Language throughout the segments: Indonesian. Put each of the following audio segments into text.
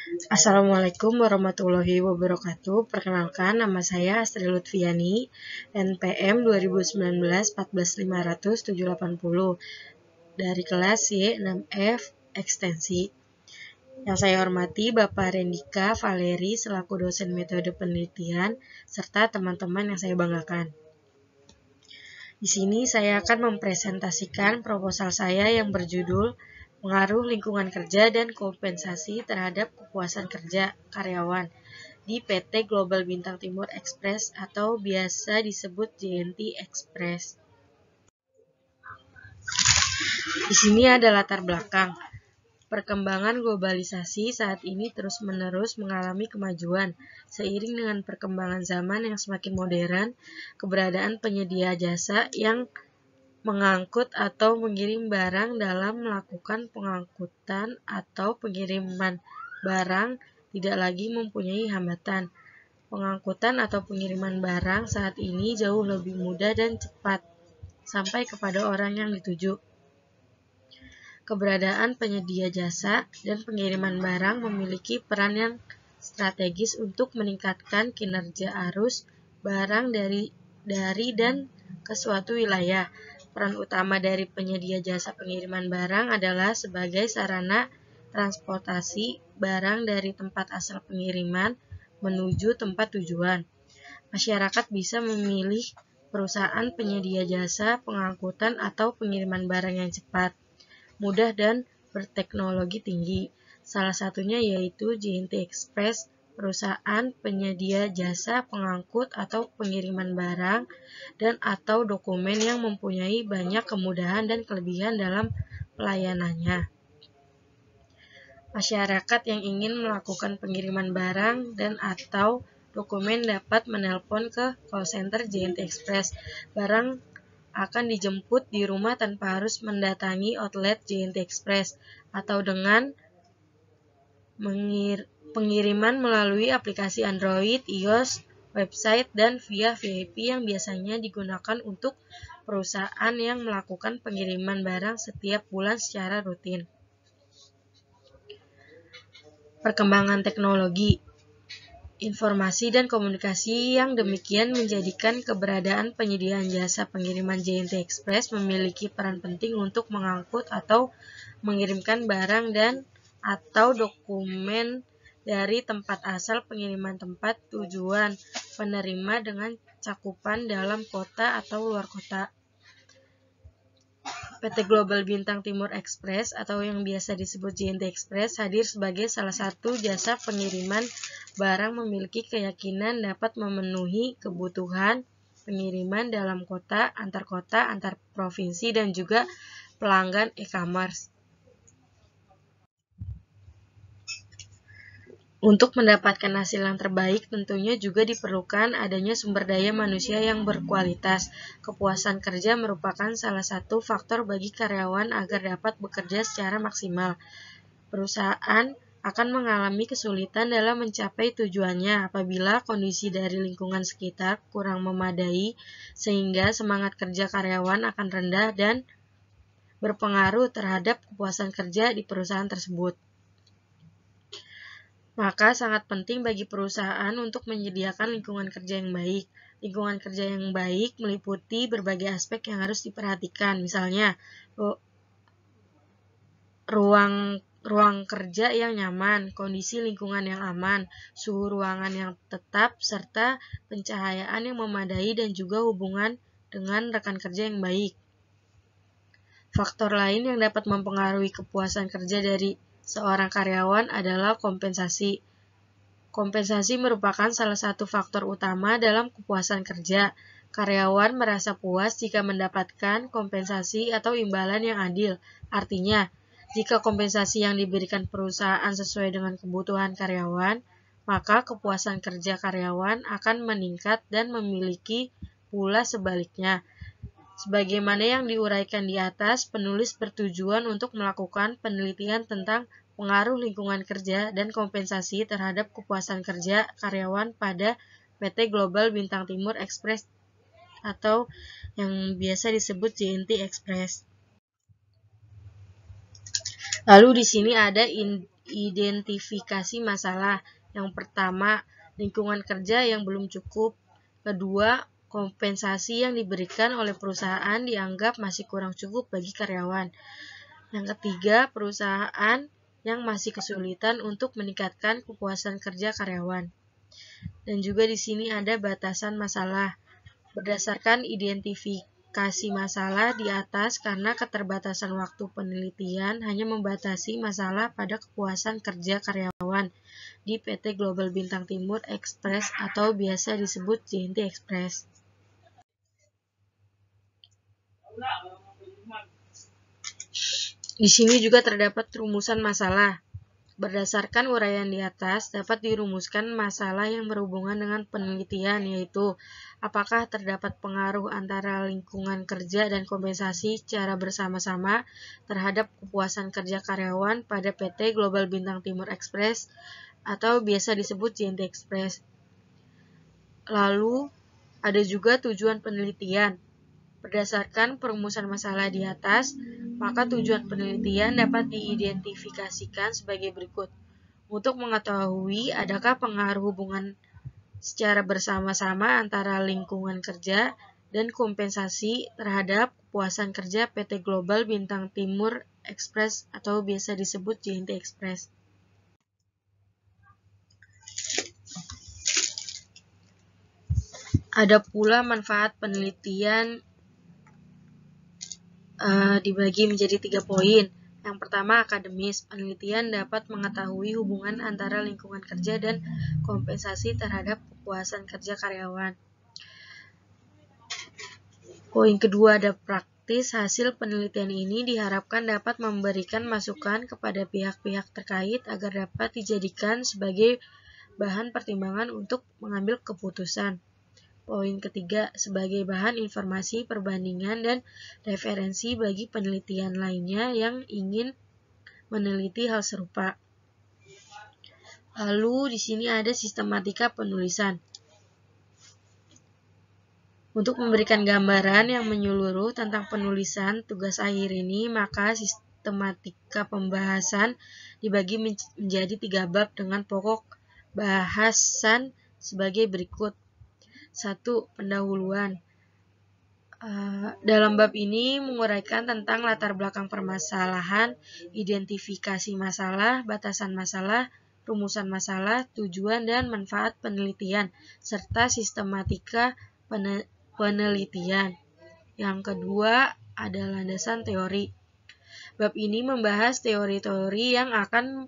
Assalamualaikum warahmatullahi wabarakatuh. Perkenalkan, nama saya Astri Lutfiani, NPM 2019 14500 dari kelas Y6F Ekstensi. Yang saya hormati Bapak Rendika Valeri selaku dosen metode penelitian serta teman-teman yang saya banggakan. Di sini saya akan mempresentasikan proposal saya yang berjudul Pengaruh Lingkungan Kerja dan Kompensasi Terhadap Kepuasan Kerja Karyawan di PT Global Bintang Timur Express atau biasa disebut JNT Express. Di sini ada latar belakang. Perkembangan globalisasi saat ini terus-menerus mengalami kemajuan. Seiring dengan perkembangan zaman yang semakin modern, keberadaan penyedia jasa yang mengangkut atau mengirim barang dalam melakukan pengangkutan atau pengiriman barang tidak lagi mempunyai hambatan. Pengangkutan atau pengiriman barang saat ini jauh lebih mudah dan cepat sampai kepada orang yang dituju. Keberadaan penyedia jasa dan pengiriman barang memiliki peran yang strategis untuk meningkatkan kinerja arus barang dari dan ke suatu wilayah. Peran utama dari penyedia jasa pengiriman barang adalah sebagai sarana transportasi barang dari tempat asal pengiriman menuju tempat tujuan. Masyarakat bisa memilih perusahaan penyedia jasa pengangkutan atau pengiriman barang yang cepat, mudah dan berteknologi tinggi. Salah satunya yaitu JNT Express, perusahaan penyedia jasa pengangkut atau pengiriman barang dan atau dokumen yang mempunyai banyak kemudahan dan kelebihan dalam pelayanannya. Masyarakat yang ingin melakukan pengiriman barang dan atau dokumen dapat menelpon ke call center JNT Express. Barang akan dijemput di rumah tanpa harus mendatangi outlet JNT Express atau dengan pengiriman melalui aplikasi Android, iOS, website, dan via VIP yang biasanya digunakan untuk perusahaan yang melakukan pengiriman barang setiap bulan secara rutin. Perkembangan teknologi, informasi dan komunikasi yang demikian menjadikan keberadaan penyediaan jasa pengiriman JNT Express memiliki peran penting untuk mengangkut atau mengirimkan barang dan atau dokumen dari tempat asal pengiriman tempat tujuan penerima dengan cakupan dalam kota atau luar kota. PT Global Bintang Timur Express atau yang biasa disebut JNT Express hadir sebagai salah satu jasa pengiriman barang memiliki keyakinan dapat memenuhi kebutuhan pengiriman dalam kota, antar provinsi, dan juga pelanggan e-commerce. Untuk mendapatkan hasil yang terbaik, tentunya juga diperlukan adanya sumber daya manusia yang berkualitas. Kepuasan kerja merupakan salah satu faktor bagi karyawan agar dapat bekerja secara maksimal. Perusahaan akan mengalami kesulitan dalam mencapai tujuannya apabila kondisi dari lingkungan sekitar kurang memadai, sehingga semangat kerja karyawan akan rendah dan berpengaruh terhadap kepuasan kerja di perusahaan tersebut. Maka sangat penting bagi perusahaan untuk menyediakan lingkungan kerja yang baik. Lingkungan kerja yang baik meliputi berbagai aspek yang harus diperhatikan, misalnya ruang kerja yang nyaman, kondisi lingkungan yang aman, suhu ruangan yang tetap, serta pencahayaan yang memadai dan juga hubungan dengan rekan kerja yang baik. Faktor lain yang dapat mempengaruhi kepuasan kerja dari seorang karyawan adalah kompensasi. Kompensasi merupakan salah satu faktor utama dalam kepuasan kerja. Karyawan merasa puas jika mendapatkan kompensasi atau imbalan yang adil. Artinya, jika kompensasi yang diberikan perusahaan sesuai dengan kebutuhan karyawan, maka kepuasan kerja karyawan akan meningkat dan memiliki pula sebaliknya. Sebagaimana yang diuraikan di atas, penulis bertujuan untuk melakukan penelitian tentang pengaruh lingkungan kerja dan kompensasi terhadap kepuasan kerja karyawan pada PT Global Bintang Timur Express atau yang biasa disebut JNT Express. Lalu di sini ada identifikasi masalah. Yang pertama, lingkungan kerja yang belum cukup. Kedua, kompensasi yang diberikan oleh perusahaan dianggap masih kurang cukup bagi karyawan. Yang ketiga, perusahaan yang masih kesulitan untuk meningkatkan kepuasan kerja karyawan. Dan juga di sini ada batasan masalah. Berdasarkan identifikasi masalah di atas, karena keterbatasan waktu penelitian hanya membatasi masalah pada kepuasan kerja karyawan di PT Global Bintang Timur Express atau biasa disebut JNT Express. Di sini juga terdapat rumusan masalah. Berdasarkan uraian di atas, dapat dirumuskan masalah yang berhubungan dengan penelitian, yaitu apakah terdapat pengaruh antara lingkungan kerja dan kompensasi secara bersama-sama terhadap kepuasan kerja karyawan pada PT Global Bintang Timur Express atau biasa disebut JNT Express. Lalu, ada juga tujuan penelitian. Berdasarkan perumusan masalah di atas, maka tujuan penelitian dapat diidentifikasikan sebagai berikut. Untuk mengetahui adakah pengaruh hubungan secara bersama-sama antara lingkungan kerja dan kompensasi terhadap kepuasan kerja PT Global Bintang Timur Express atau biasa disebut JNT Express. Ada pula manfaat penelitian dibagi menjadi 3 poin. Yang pertama, akademis. Penelitian dapat mengetahui hubungan antara lingkungan kerja dan kompensasi terhadap kepuasan kerja karyawan. Poin kedua, ada praktis. Hasil penelitian ini diharapkan dapat memberikan masukan kepada pihak-pihak terkait agar dapat dijadikan sebagai bahan pertimbangan untuk mengambil keputusan. Poin ketiga, sebagai bahan informasi perbandingan dan referensi bagi penelitian lainnya yang ingin meneliti hal serupa. Lalu di sini ada sistematika penulisan. Untuk memberikan gambaran yang menyeluruh tentang penulisan tugas akhir ini, maka sistematika pembahasan dibagi menjadi 3 bab dengan pokok bahasan sebagai berikut. 1. Pendahuluan. Dalam bab ini menguraikan tentang latar belakang permasalahan, identifikasi masalah, batasan masalah, rumusan masalah, tujuan dan manfaat penelitian, serta sistematika penelitian. Yang kedua ada landasan teori. Bab ini membahas teori-teori yang akan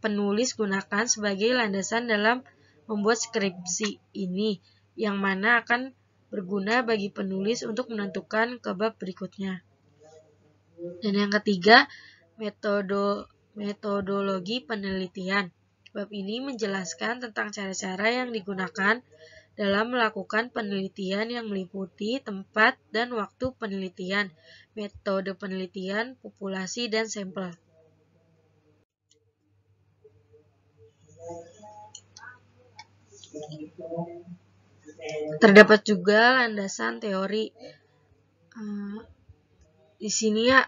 penulis gunakan sebagai landasan dalam membuat skripsi ini, yang mana akan berguna bagi penulis untuk menentukan ke bab berikutnya. Dan yang ketiga, metodologi penelitian. Bab ini menjelaskan tentang cara-cara yang digunakan dalam melakukan penelitian yang meliputi tempat dan waktu penelitian, metode penelitian, populasi, dan sampel. Terdapat juga landasan teori. Di sini ya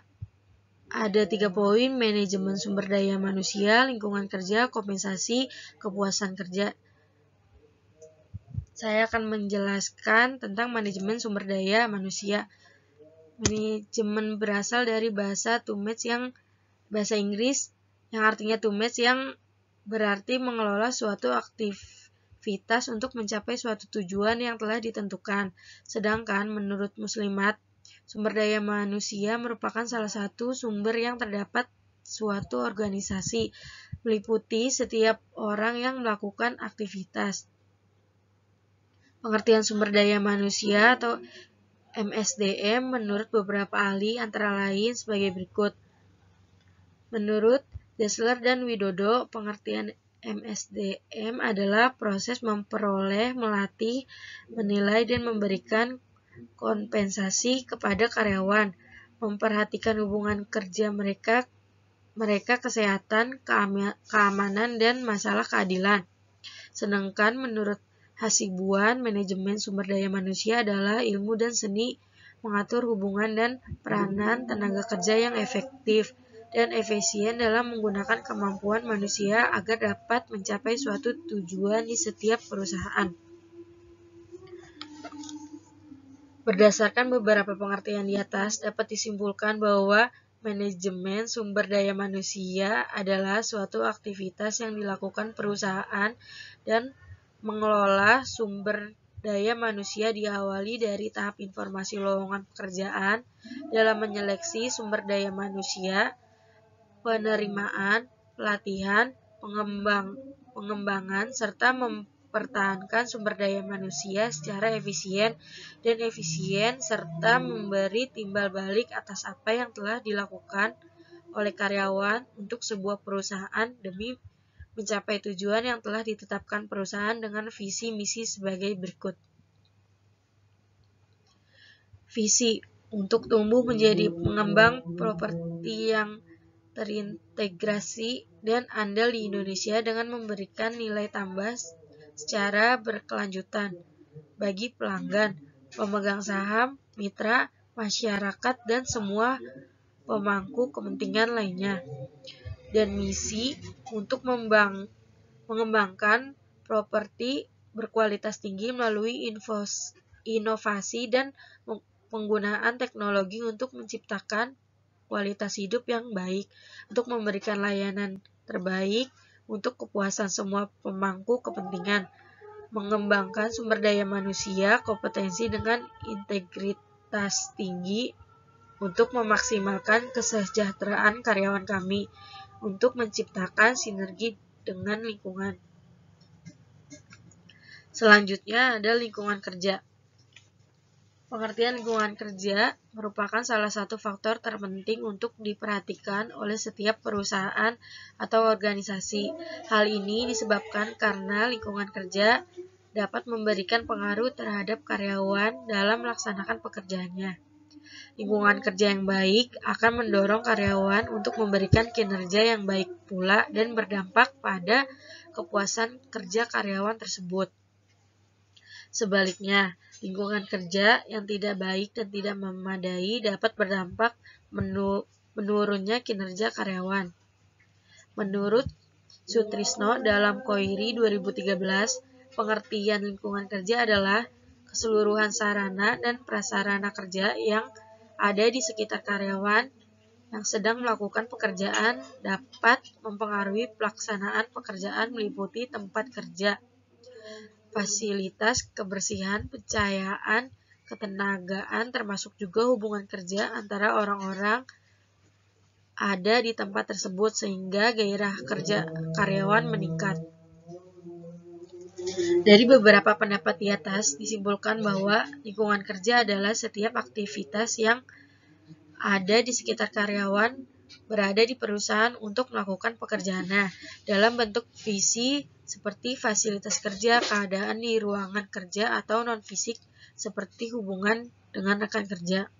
ada 3 poin: manajemen sumber daya manusia, lingkungan kerja, kompensasi, kepuasan kerja. Saya akan menjelaskan tentang manajemen sumber daya manusia. Manajemen berasal dari bahasa bahasa Inggris yang artinya to manage, yang berarti mengelola suatu aktivitas untuk mencapai suatu tujuan yang telah ditentukan. Sedangkan menurut Muslimat, sumber daya manusia merupakan salah satu sumber yang terdapat suatu organisasi, meliputi setiap orang yang melakukan aktivitas. Pengertian sumber daya manusia atau MSDM menurut beberapa ahli antara lain sebagai berikut. Menurut Dessler dan Widodo, pengertian MSDM adalah proses memperoleh, melatih, menilai, dan memberikan kompensasi kepada karyawan, memperhatikan hubungan kerja mereka, kesehatan, keamanan, dan masalah keadilan. Sedangkan menurut Hasibuan, manajemen sumber daya manusia adalah ilmu dan seni mengatur hubungan dan peranan tenaga kerja yang efektif dan efisien dalam menggunakan kemampuan manusia agar dapat mencapai suatu tujuan di setiap perusahaan. Berdasarkan beberapa pengertian di atas, dapat disimpulkan bahwa manajemen sumber daya manusia adalah suatu aktivitas yang dilakukan perusahaan dan mengelola sumber daya manusia diawali dari tahap informasi lowongan pekerjaan dalam menyeleksi sumber daya manusia, penerimaan, pelatihan, pengembangan, serta mempertahankan sumber daya manusia secara efisien serta memberi timbal balik atas apa yang telah dilakukan oleh karyawan untuk sebuah perusahaan demi mencapai tujuan yang telah ditetapkan perusahaan dengan visi misi sebagai berikut. Visi untuk tumbuh menjadi pengembang properti yang terintegrasi dan andal di Indonesia dengan memberikan nilai tambah secara berkelanjutan bagi pelanggan, pemegang saham, mitra, masyarakat, dan semua pemangku kepentingan lainnya. Dan misi untuk mengembangkan properti berkualitas tinggi melalui inovasi dan penggunaan teknologi untuk menciptakan kualitas hidup yang baik, untuk memberikan layanan terbaik untuk kepuasan semua pemangku kepentingan, mengembangkan sumber daya manusia kompetensi dengan integritas tinggi untuk memaksimalkan kesejahteraan karyawan kami, untuk menciptakan sinergi dengan lingkungan. Selanjutnya ada lingkungan kerja. Pengertian lingkungan kerja merupakan salah satu faktor terpenting untuk diperhatikan oleh setiap perusahaan atau organisasi. Hal ini disebabkan karena lingkungan kerja dapat memberikan pengaruh terhadap karyawan dalam melaksanakan pekerjaannya. Lingkungan kerja yang baik akan mendorong karyawan untuk memberikan kinerja yang baik pula dan berdampak pada kepuasan kerja karyawan tersebut. Sebaliknya, lingkungan kerja yang tidak baik dan tidak memadai dapat berdampak menurunnya kinerja karyawan. Menurut Sutrisno dalam Koiri 2013, pengertian lingkungan kerja adalah keseluruhan sarana dan prasarana kerja yang ada di sekitar karyawan yang sedang melakukan pekerjaan dapat mempengaruhi pelaksanaan pekerjaan meliputi tempat kerja, fasilitas, kebersihan, pencahayaan, ketenagaan, termasuk juga hubungan kerja antara orang-orang ada di tempat tersebut sehingga gairah kerja karyawan meningkat. Dari beberapa pendapat di atas disimpulkan bahwa lingkungan kerja adalah setiap aktivitas yang ada di sekitar karyawan berada di perusahaan untuk melakukan pekerjaannya dalam bentuk visi seperti fasilitas kerja, keadaan di ruangan kerja, atau non-fisik seperti hubungan dengan rekan kerja.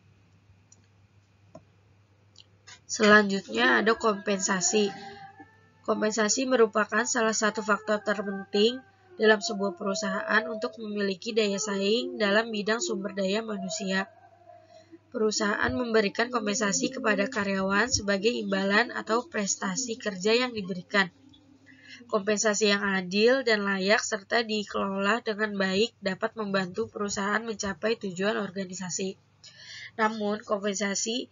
Selanjutnya ada kompensasi. Kompensasi merupakan salah satu faktor terpenting dalam sebuah perusahaan untuk memiliki daya saing dalam bidang sumber daya manusia. Perusahaan memberikan kompensasi kepada karyawan sebagai imbalan atau prestasi kerja yang diberikan. Kompensasi yang adil dan layak serta dikelola dengan baik dapat membantu perusahaan mencapai tujuan organisasi. Namun, kompensasi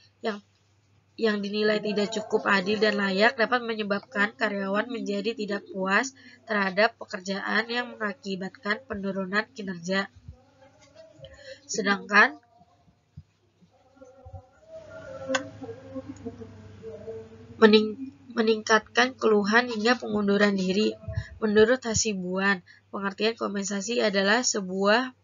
yang dinilai tidak cukup adil dan layak dapat menyebabkan karyawan menjadi tidak puas terhadap pekerjaan yang mengakibatkan penurunan kinerja. Sedangkan meningkatkan keluhan hingga pengunduran diri. Menurut Hasibuan, pengertian kompensasi adalah sebuah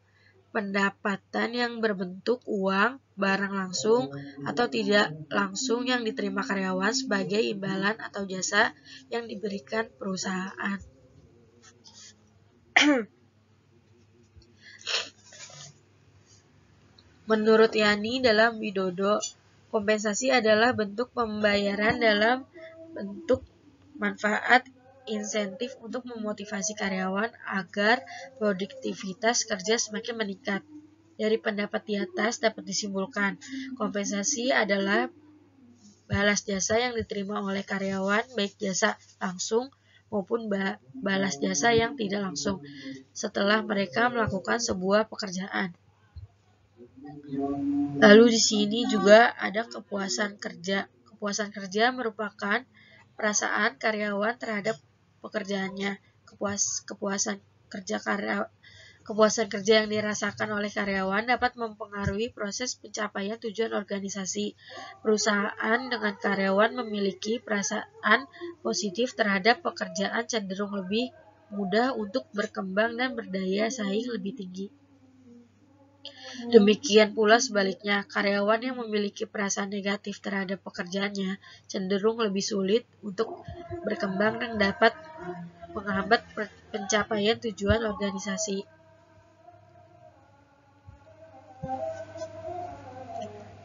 pendapatan yang berbentuk uang, barang langsung, atau tidak langsung yang diterima karyawan sebagai imbalan atau jasa yang diberikan perusahaan. Menurut Yani dalam Widodo, kompensasi adalah bentuk pembayaran dalam bentuk manfaat insentif untuk memotivasi karyawan agar produktivitas kerja semakin meningkat. Dari pendapat di atas dapat disimpulkan, kompensasi adalah balas jasa yang diterima oleh karyawan, baik jasa langsung maupun balas jasa yang tidak langsung setelah mereka melakukan sebuah pekerjaan. Lalu di sini juga ada kepuasan kerja. Kepuasan kerja merupakan perasaan karyawan terhadap pekerjaannya. Kepuasan kerja yang dirasakan oleh karyawan dapat mempengaruhi proses pencapaian tujuan organisasi. Perusahaan dengan karyawan memiliki perasaan positif terhadap pekerjaan cenderung lebih mudah untuk berkembang dan berdaya saing lebih tinggi. Demikian pula sebaliknya, karyawan yang memiliki perasaan negatif terhadap pekerjaannya cenderung lebih sulit untuk berkembang dan dapat menghambat pencapaian tujuan organisasi.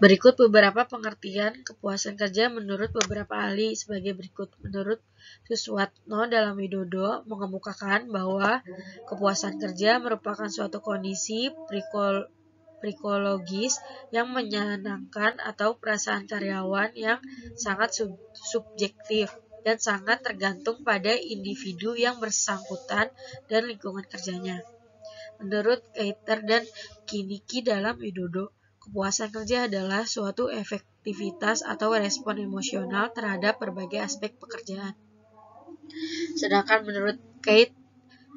Berikut beberapa pengertian kepuasan kerja menurut beberapa ahli sebagai berikut. Menurut Suswatno dalam Widodo mengemukakan bahwa kepuasan kerja merupakan suatu kondisi psikologis yang menyenangkan atau perasaan karyawan yang sangat subjektif dan sangat tergantung pada individu yang bersangkutan dan lingkungan kerjanya. Menurut Keiter dan Kiniki dalam Widodo, kepuasan kerja adalah suatu efektivitas atau respon emosional terhadap berbagai aspek pekerjaan. Sedangkan menurut Kate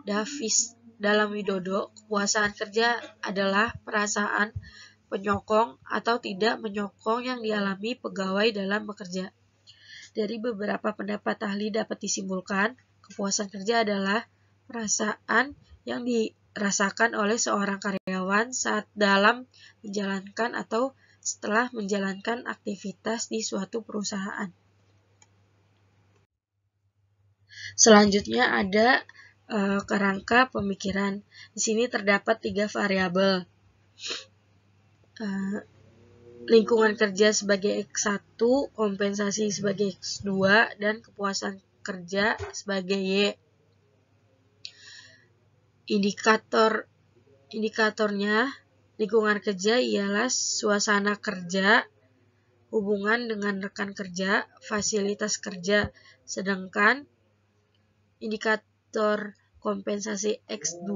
Davis dalam Widodo, kepuasan kerja adalah perasaan penyokong atau tidak menyokong yang dialami pegawai dalam bekerja. Dari beberapa pendapat ahli dapat disimpulkan, kepuasan kerja adalah perasaan yang dirasakan oleh seorang karyawan saat dalam menjalankan atau setelah menjalankan aktivitas di suatu perusahaan. Selanjutnya ada kerangka pemikiran. Di sini terdapat 3 variabel. Lingkungan kerja sebagai X1, kompensasi sebagai X2, dan kepuasan kerja sebagai Y. Indikatornya lingkungan kerja ialah suasana kerja, hubungan dengan rekan kerja, fasilitas kerja. Sedangkan indikator kompensasi X2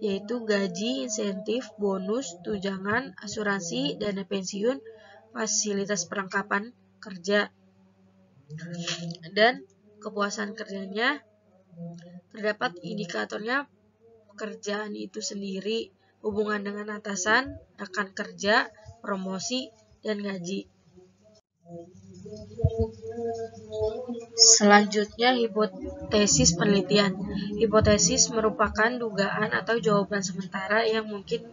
yaitu gaji, insentif, bonus, tunjangan, asuransi, dana pensiun, fasilitas perlengkapan kerja. Dan kepuasan kerjanya terdapat indikatornya pekerjaan itu sendiri, hubungan dengan atasan, rekan kerja, promosi, dan gaji. Selanjutnya, hipotesis penelitian. Hipotesis merupakan dugaan atau jawaban sementara yang mungkin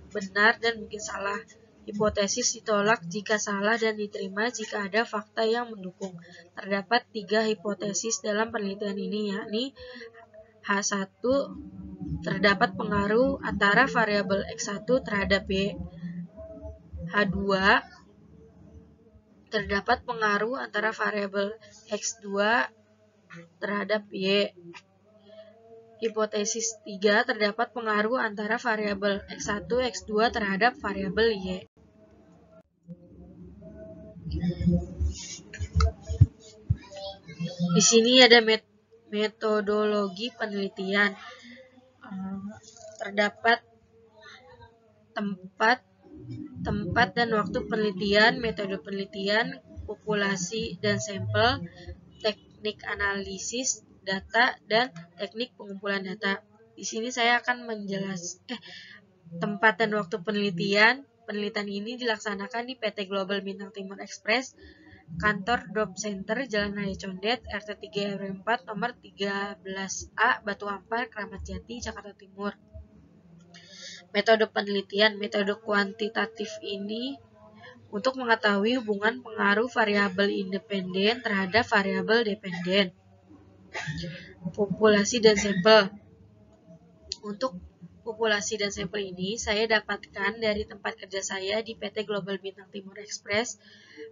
benar dan mungkin salah. Hipotesis ditolak jika salah dan diterima jika ada fakta yang mendukung. Terdapat 3 hipotesis dalam penelitian ini, yakni H1, terdapat pengaruh antara variabel X1 terhadap Y. H2, terdapat pengaruh antara variabel X2 terhadap Y. Hipotesis 3, terdapat pengaruh antara variabel X1, X2 terhadap variabel Y. Di sini ada metodologi penelitian. Terdapat tempat dan waktu penelitian, metode penelitian, populasi dan sampel, teknik analisis data, dan teknik pengumpulan data. Di sini saya akan menjelaskan tempat dan waktu penelitian. Penelitian ini dilaksanakan di PT Global Bintang Timur Express, Kantor Drop Center, Jalan Raya Condet, RT 3 RW 4, nomor 13A, Batu Ampar, Kramat Jati, Jakarta Timur. Metode penelitian, metode kuantitatif ini untuk mengetahui hubungan pengaruh variabel independen terhadap variabel dependen. Populasi dan sampel. Untuk populasi dan sampel ini saya dapatkan dari tempat kerja saya di PT Global Bintang Timur Express.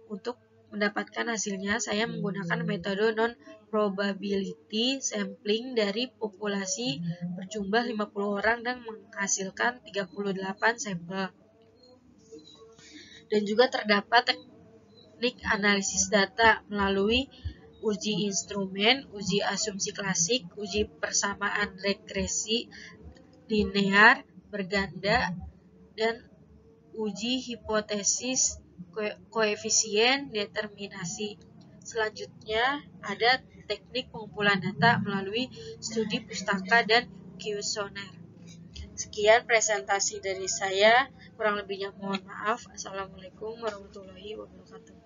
Untuk mendapatkan hasilnya, saya menggunakan metode non-probability sampling dari populasi berjumlah 50 orang dan menghasilkan 38 sampel. Dan juga terdapat teknik analisis data melalui uji instrumen, uji asumsi klasik, uji persamaan regresi linear berganda, dan uji hipotesis koefisien determinasi. Selanjutnya ada teknik pengumpulan data melalui studi pustaka dan kuesioner. Sekian presentasi dari saya, kurang lebihnya mohon maaf. Assalamualaikum warahmatullahi wabarakatuh.